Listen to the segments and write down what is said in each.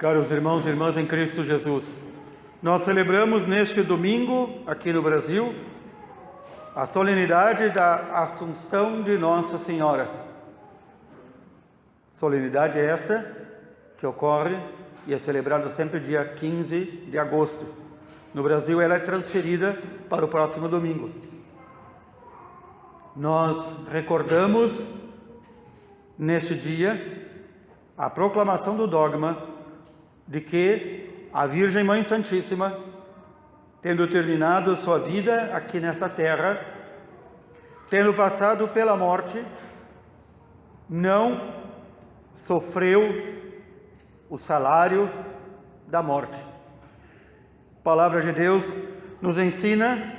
Caros irmãos e irmãs em Cristo Jesus, nós celebramos neste domingo, aqui no Brasil, a solenidade da Assunção de Nossa Senhora. Solenidade esta que ocorre e é celebrada sempre dia 15 de agosto. No Brasil ela é transferida para o próximo domingo. Nós recordamos neste dia a proclamação do dogma de que a Virgem Mãe Santíssima, tendo terminado sua vida aqui nesta terra, tendo passado pela morte, não sofreu o salário da morte. A palavra de Deus nos ensina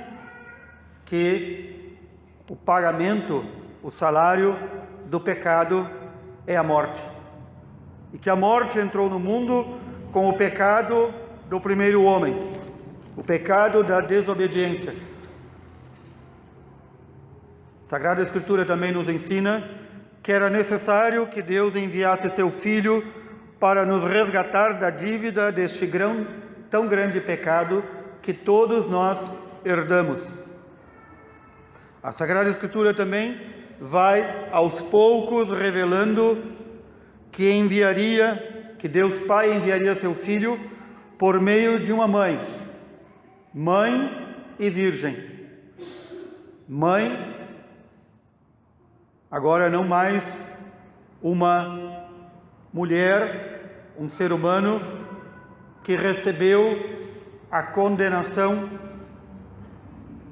que o pagamento, o salário do pecado é a morte. E que a morte entrou no mundo com o pecado do primeiro homem, o pecado da desobediência. A Sagrada Escritura também nos ensina que era necessário que Deus enviasse seu Filho para nos resgatar da dívida deste tão grande pecado que todos nós herdamos. A Sagrada Escritura também vai aos poucos revelando que Deus Pai enviaria seu Filho por meio de uma mãe e virgem. Mãe, agora não mais uma mulher, um ser humano que recebeu a condenação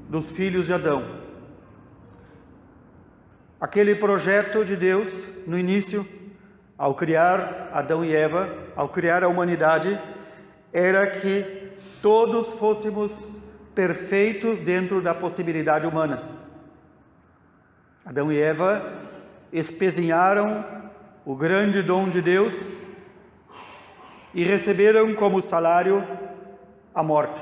dos filhos de Adão. Aquele projeto de Deus no início, ao criar Adão e Eva, ao criar a humanidade, era que todos fôssemos perfeitos dentro da possibilidade humana. Adão e Eva espezinharam o grande dom de Deus e receberam como salário a morte.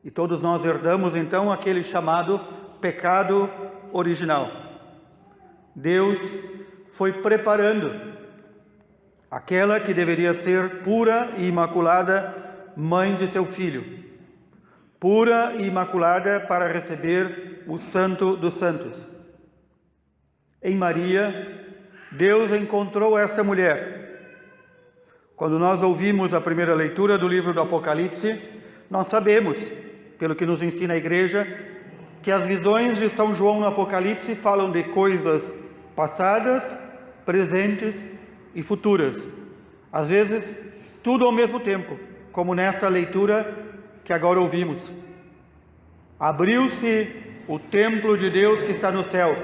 E todos nós herdamos então aquele chamado pecado original. Deus foi preparando aquela que deveria ser pura e imaculada mãe de seu filho, pura e imaculada para receber o Santo dos Santos. Em Maria, Deus encontrou esta mulher. Quando nós ouvimos a primeira leitura do livro do Apocalipse, nós sabemos, pelo que nos ensina a Igreja, que as visões de São João no Apocalipse falam de coisas passadas, presentes e futuras. Às vezes, tudo ao mesmo tempo, como nesta leitura que agora ouvimos. Abriu-se o templo de Deus que está no céu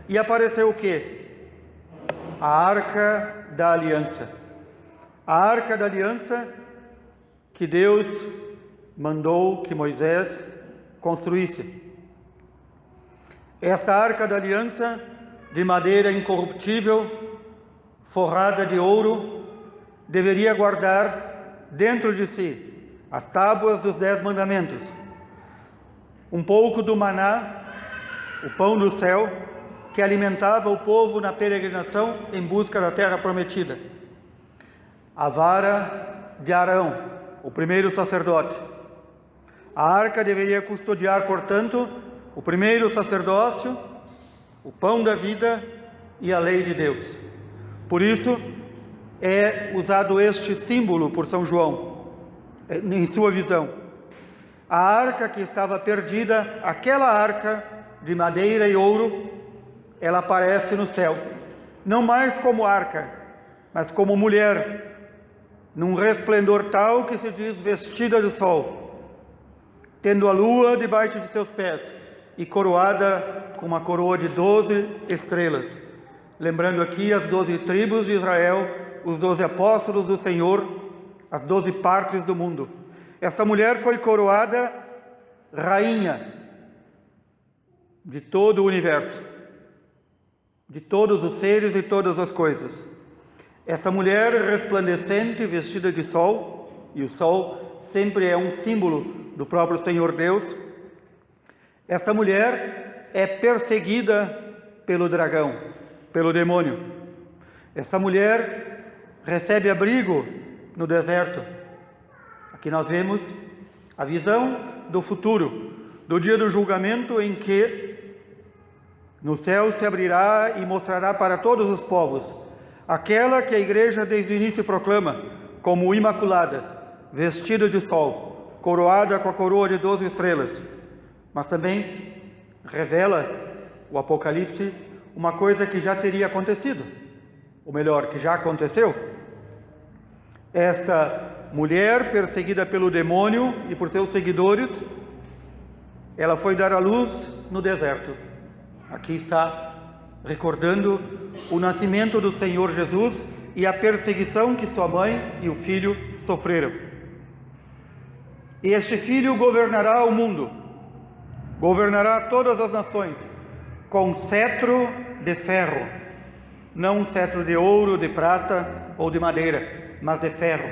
e apareceu o quê? A Arca da Aliança. A Arca da Aliança que Deus mandou que Moisés construísse. Esta Arca da Aliança, de madeira incorruptível, forrada de ouro, deveria guardar dentro de si as tábuas dos 10 mandamentos, um pouco do maná, o pão do céu, que alimentava o povo na peregrinação em busca da terra prometida, a vara de Arão, o primeiro sacerdote. A arca deveria custodiar, portanto, o primeiro sacerdócio, o pão da vida e a lei de Deus. Por isso, é usado este símbolo por São João, em sua visão. A arca que estava perdida, aquela arca de madeira e ouro, ela aparece no céu. Não mais como arca, mas como mulher, num resplendor tal que se diz vestida de sol, tendo a lua debaixo de seus pés e coroada com uma coroa de 12 estrelas. Lembrando aqui as 12 tribos de Israel, os 12 apóstolos do Senhor, as 12 partes do mundo. Esta mulher foi coroada rainha de todo o universo, de todos os seres e todas as coisas. Essa mulher resplandecente, vestida de sol, e o sol sempre é um símbolo do próprio Senhor Deus. Esta mulher é perseguida pelo dragão, pelo demônio. Esta mulher recebe abrigo no deserto. Aqui nós vemos a visão do futuro, do dia do julgamento em que no céu se abrirá e mostrará para todos os povos aquela que a igreja desde o início proclama como imaculada, vestida de sol, coroada com a coroa de 12 estrelas. Mas também revela o Apocalipse uma coisa que já teria acontecido, ou melhor, que já aconteceu. Esta mulher perseguida pelo demônio e por seus seguidores, ela foi dar à luz no deserto. Aqui está recordando o nascimento do Senhor Jesus e a perseguição que sua mãe e o filho sofreram. E este filho governará o mundo, governará todas as nações, com cetro de ferro, não um cetro de ouro, de prata ou de madeira, mas de ferro.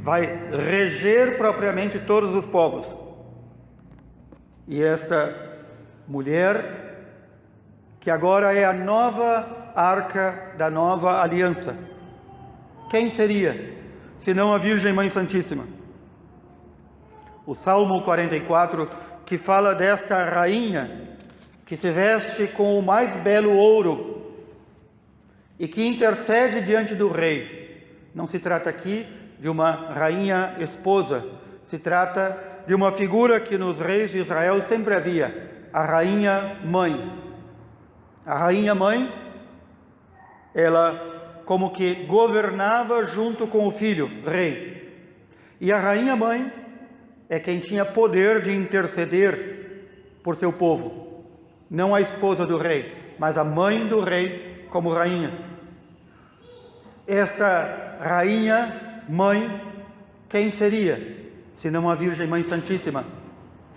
Vai reger propriamente todos os povos. E esta mulher, que agora é a nova arca da nova aliança, quem seria, senão a Virgem Mãe Santíssima? O Salmo 44, que fala desta rainha, que se veste com o mais belo ouro, e que intercede diante do rei. Não se trata aqui de uma rainha esposa, se trata de uma figura que nos reis de Israel sempre havia, a rainha mãe. A rainha mãe, ela como que governava junto com o filho, rei. E a rainha mãe é quem tinha poder de interceder por seu povo. Não a esposa do rei, mas a mãe do rei como rainha. Esta rainha mãe, quem seria, senão a Virgem Mãe Santíssima,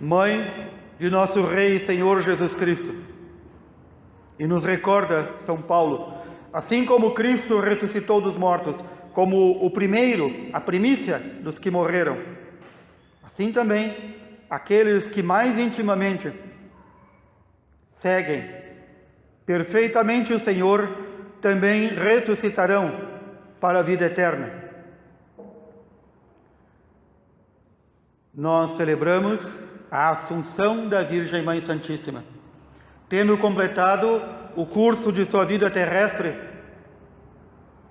mãe de nosso Rei e Senhor Jesus Cristo? E nos recorda São Paulo, assim como Cristo ressuscitou dos mortos, como o primeiro, a primícia dos que morreram, assim também aqueles que mais intimamente seguem perfeitamente o Senhor também ressuscitarão para a vida eterna. Nós celebramos a Assunção da Virgem Mãe Santíssima. Tendo completado o curso de sua vida terrestre,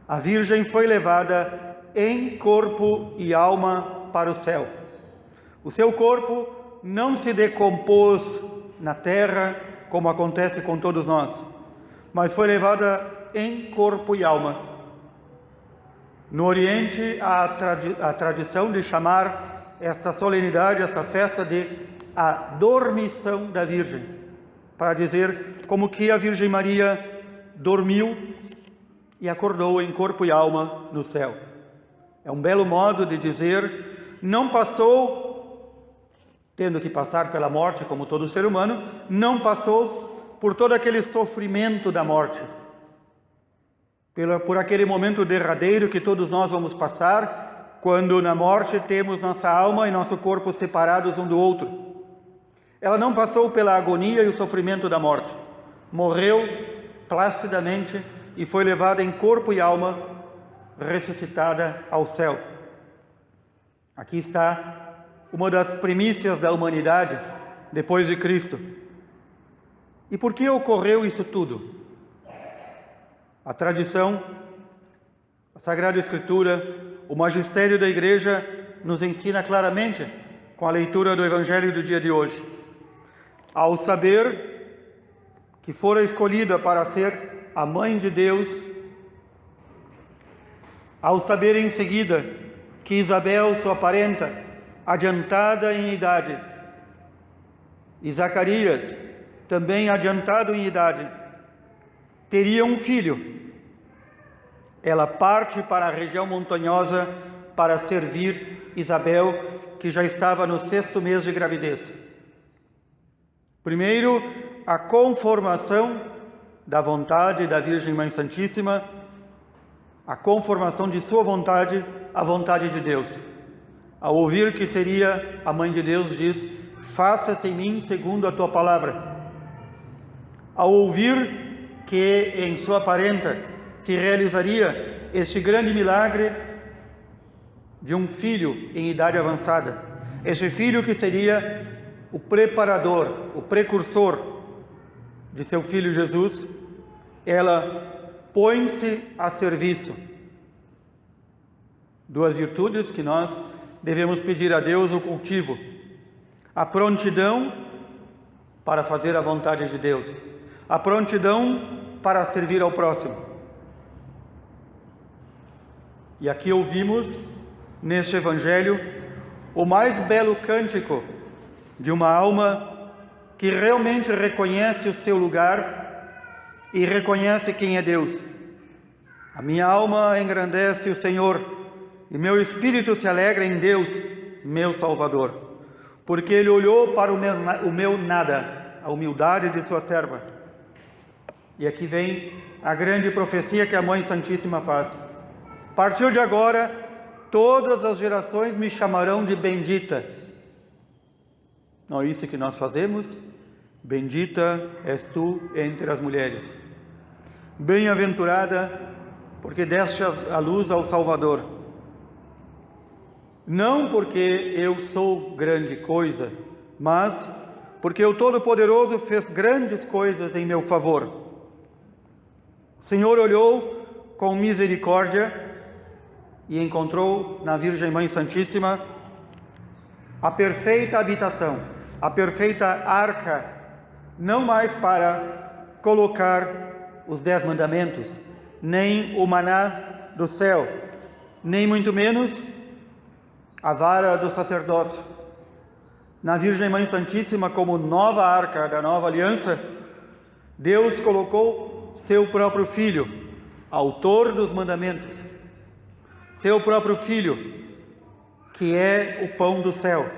a Virgem foi levada em corpo e alma para o céu. O seu corpo não se decompôs na terra, como acontece com todos nós, mas foi levada em corpo e alma. No Oriente, há a tradição de chamar esta solenidade, esta festa, de a dormição da Virgem, para dizer como que a Virgem Maria dormiu e acordou em corpo e alma no céu. É um belo modo de dizer, não passou, tendo que passar pela morte como todo ser humano, não passou por todo aquele sofrimento da morte, por aquele momento derradeiro que todos nós vamos passar, quando na morte temos nossa alma e nosso corpo separados um do outro. Ela não passou pela agonia e o sofrimento da morte. Morreu placidamente e foi levada em corpo e alma, ressuscitada ao céu. Aqui está uma das primícias da humanidade depois de Cristo. E por que ocorreu isso tudo? A tradição, a Sagrada Escritura, o magistério da Igreja nos ensina claramente com a leitura do Evangelho do dia de hoje. Ao saber que fora escolhida para ser a Mãe de Deus, ao saber em seguida que Isabel, sua parenta, adiantada em idade, e Zacarias, também adiantado em idade, teria um filho, ela parte para a região montanhosa para servir Isabel, que já estava no 6º mês de gravidez. Primeiro, a conformação da vontade da Virgem Mãe Santíssima, a conformação de sua vontade à vontade de Deus. Ao ouvir que seria a Mãe de Deus, diz, faça-se em mim segundo a tua palavra. Ao ouvir que em sua parenta se realizaria este grande milagre, de um filho em idade avançada. Esse filho que seria o preparador, o precursor de seu filho Jesus, ela põe-se a serviço. Duas virtudes que nós devemos pedir a Deus o cultivo: a prontidão para fazer a vontade de Deus, a prontidão para servir ao próximo. E aqui ouvimos, neste Evangelho, o mais belo cântico de uma alma que realmente reconhece o seu lugar e reconhece quem é Deus. A minha alma engrandece o Senhor, e meu espírito se alegra em Deus, meu Salvador, porque Ele olhou para o meu nada, a humildade de sua serva. E aqui vem a grande profecia que a Mãe Santíssima faz: a partir de agora, todas as gerações me chamarão de bendita. Não é isso que nós fazemos? Bendita és tu entre as mulheres. Bem-aventurada, porque deste a luz ao Salvador. Não porque eu sou grande coisa, mas porque o Todo-Poderoso fez grandes coisas em meu favor. O Senhor olhou com misericórdia e encontrou na Virgem Mãe Santíssima a perfeita habitação, a perfeita arca, não mais para colocar os 10 mandamentos, nem o maná do céu, nem muito menos a vara do sacerdócio. Na Virgem Mãe Santíssima, como nova arca da nova aliança, Deus colocou seu próprio Filho, autor dos mandamentos, seu próprio Filho, que é o pão do céu,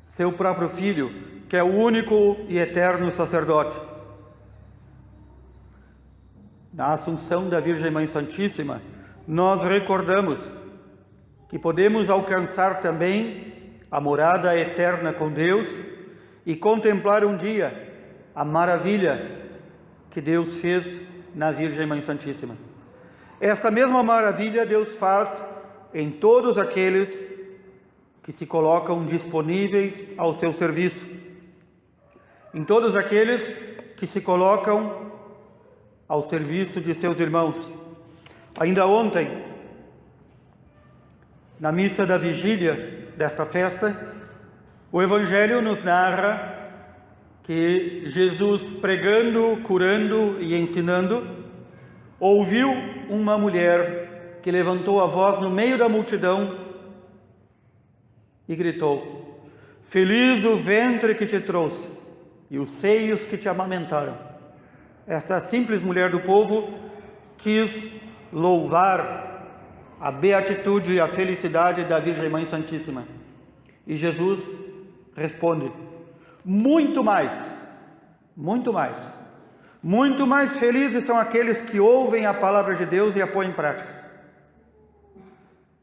seu próprio Filho, que é o único e eterno sacerdote. Na Assunção da Virgem Mãe Santíssima, nós recordamos que podemos alcançar também a morada eterna com Deus e contemplar um dia a maravilha que Deus fez na Virgem Mãe Santíssima. Esta mesma maravilha Deus faz em todos aqueles que se colocam disponíveis ao seu serviço, em todos aqueles que se colocam ao serviço de seus irmãos. Ainda ontem, na missa da vigília desta festa, o Evangelho nos narra que Jesus, pregando, curando e ensinando, ouviu uma mulher que levantou a voz no meio da multidão e gritou: feliz o ventre que te trouxe e os seios que te amamentaram. Esta simples mulher do povo quis louvar a beatitude e a felicidade da Virgem Mãe Santíssima. E Jesus responde: muito mais felizes são aqueles que ouvem a palavra de Deus e a põem em prática.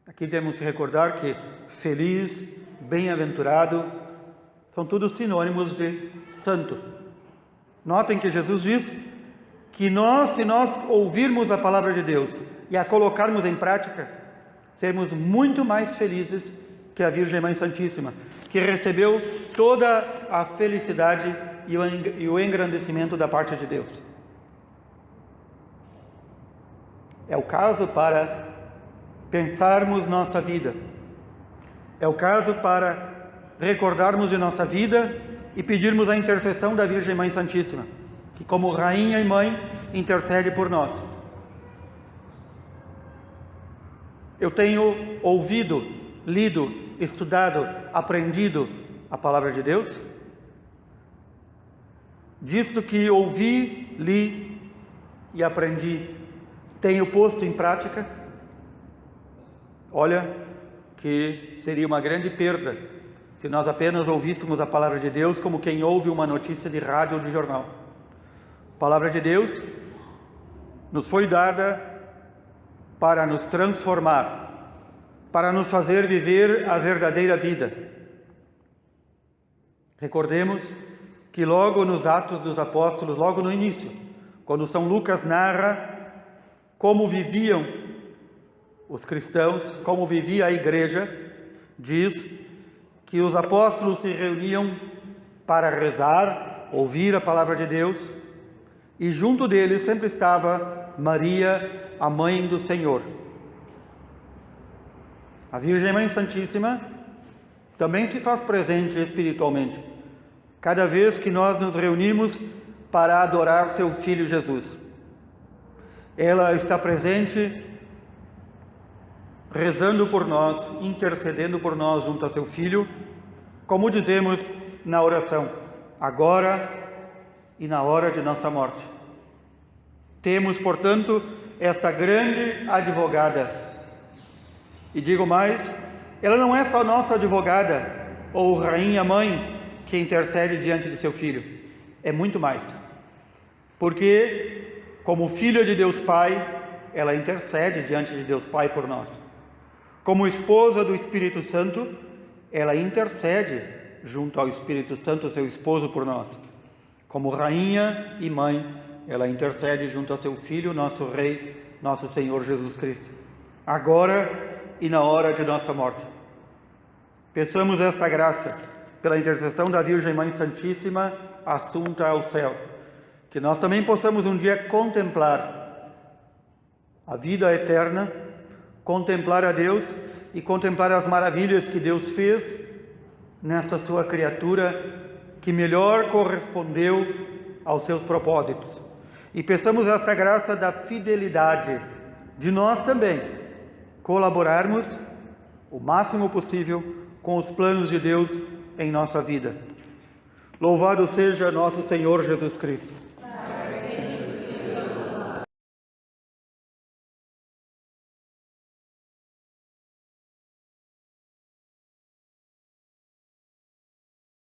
Aqui temos que recordar que feliz, bem-aventurado, são todos sinônimos de santo. Notem que Jesus diz que se nós ouvirmos a palavra de Deus e a colocarmos em prática, sermos muito mais felizes que a Virgem Mãe Santíssima, que recebeu toda a felicidade e o engrandecimento da parte de Deus. É o caso para pensarmos nossa vida. É o caso para recordarmos de nossa vida e pedirmos a intercessão da Virgem Mãe Santíssima, que como Rainha e Mãe intercede por nós. Eu tenho ouvido, lido, estudado, aprendido a palavra de Deus? Disto que ouvi, li e aprendi, tenho posto em prática? Olha, que seria uma grande perda se nós apenas ouvíssemos a palavra de Deus como quem ouve uma notícia de rádio ou de jornal. A palavra de Deus nos foi dada para nos transformar, para nos fazer viver a verdadeira vida. Recordemos que logo nos Atos dos Apóstolos, logo no início, quando São Lucas narra como viviam os cristãos, como vivia a igreja, diz que os apóstolos se reuniam para rezar, ouvir a palavra de Deus, e junto deles sempre estava Maria, a mãe do Senhor. A Virgem Mãe Santíssima também se faz presente espiritualmente, cada vez que nós nos reunimos para adorar seu Filho Jesus. Ela está presente, rezando por nós, intercedendo por nós junto a seu Filho, como dizemos na oração, agora e na hora de nossa morte. Temos, portanto, esta grande advogada. E digo mais, ela não é só nossa advogada, ou rainha mãe, que intercede diante de seu Filho. É muito mais. Porque, como filha de Deus Pai, ela intercede diante de Deus Pai por nós. Como esposa do Espírito Santo, ela intercede junto ao Espírito Santo, seu esposo, por nós. Como rainha e mãe, ela intercede junto a seu Filho, nosso Rei, nosso Senhor Jesus Cristo. Agora e na hora de nossa morte. Peçamos esta graça, pela intercessão da Virgem Mãe Santíssima, assunta ao céu, que nós também possamos um dia contemplar a vida eterna, contemplar a Deus e contemplar as maravilhas que Deus fez nesta sua criatura, que melhor correspondeu aos seus propósitos. E peçamos esta graça da fidelidade, de nós também colaborarmos o máximo possível com os planos de Deus em nossa vida. Louvado seja nosso Senhor Jesus Cristo.